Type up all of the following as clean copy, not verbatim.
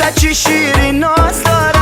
دختر چی شیرین ناز داره،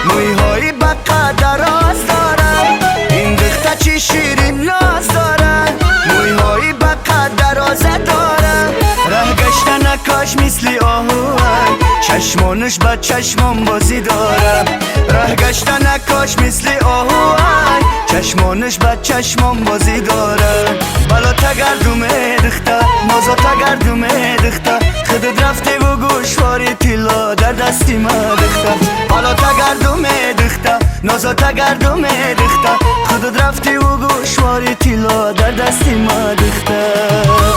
مویهای بقا دراز داره. این دختر چی شیرین ناز داره، مویهای بقا درازه داره. ره گشتن کاش مثل آهوان، چشمانش با چشمان بازی داره. ره گشتن کاش مثل آهوان، چشمانش با چشمان بازی داره. بالا تگردم دختر، نازا تگردم دختر، خودت رفته و گوشواری تیلا در دستی ما دختر. بالا تگردم دختر، نازا تگردم دختر، خودت رفته و گوشواری تیلا در دستی ما دختر.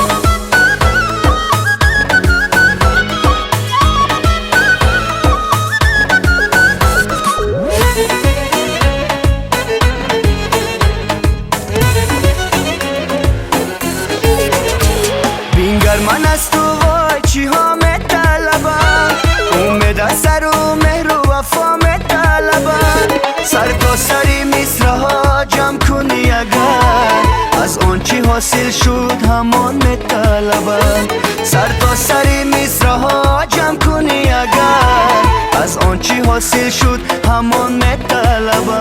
من از تو وای چی ها میطلبم، امید سر و مهر و وفا میطلبم. سر تا سری مصرع ها جمع کنی اگر، از آن چی حاصل شد همان میطلبم. سر تا سری مصرع ها جمع کنی اگر، از آن چی حاصل شد همان میطلبم.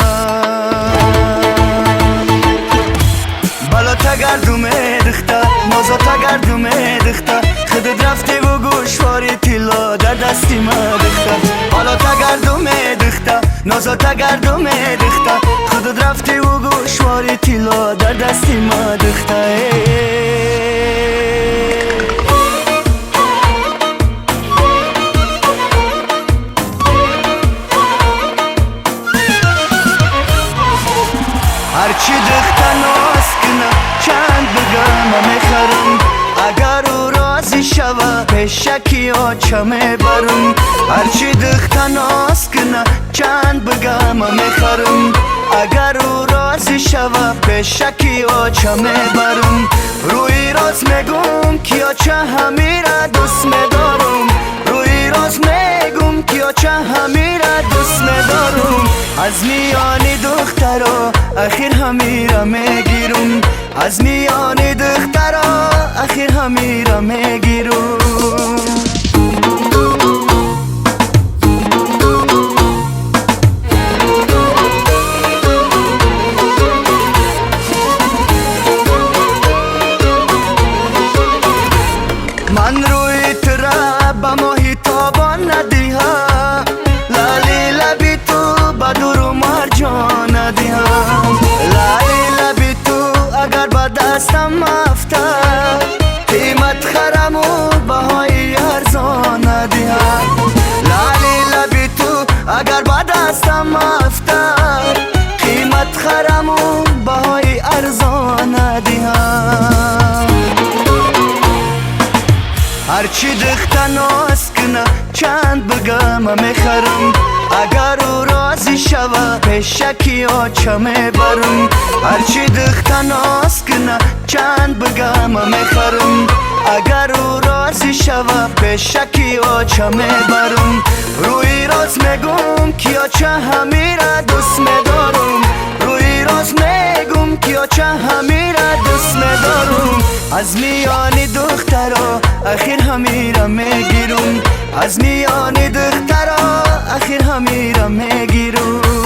بالا تگردم دختر، نازا تگردم دختر، خودت رفته و گوشواری تیلا در دستی ما دختر. بالا تگردم دختر، نازا تگردم دختر، خودت رفته و گوشواری تیلا در دستی ما دختر. هرچی دختر ناز کنه چند بگم میخرم، اگر او راضی شوه پیشکی آچه میبرم. هرچی دختر ناز کنه چند بگم میخرم، اگر او راضی شوه پیشکی آچه میبرم. روی راز میگم که آچه همیره دوست میدارم، روی راز میگم که آچه همیره دوست میدارم. از میان دخترا اخیر همیره میگیرم، از میان دخترا اخیر همیره میگیرم. من روی تره با ماهی تابان ندیها، لالی لبی تو بدور و مرجان ندیها. لالی لبی تو اگر با دستم افتاد، قیمت خرم و بهای ارزان ندیها. لالی لبی تو اگر با دستم افتاد، قیمت خرم و بهای ارزان ندیها. هرچی دختر ناز کنه چند بگم میخرم، اگر او راضی شوه پیشکی آچه میبرم. هرچی دختر ناز کنه چند بگم میخرم، اگر او راضی شوه پیشکی آچه میبرم. روی راز میگم که آچه همیره دوست میدارم، روی راز میگم که آچه همیره دوست میدارم. از میان دخترا اخیر همیره میگیرم، از میان دخترا اخیر همیره میگیرم.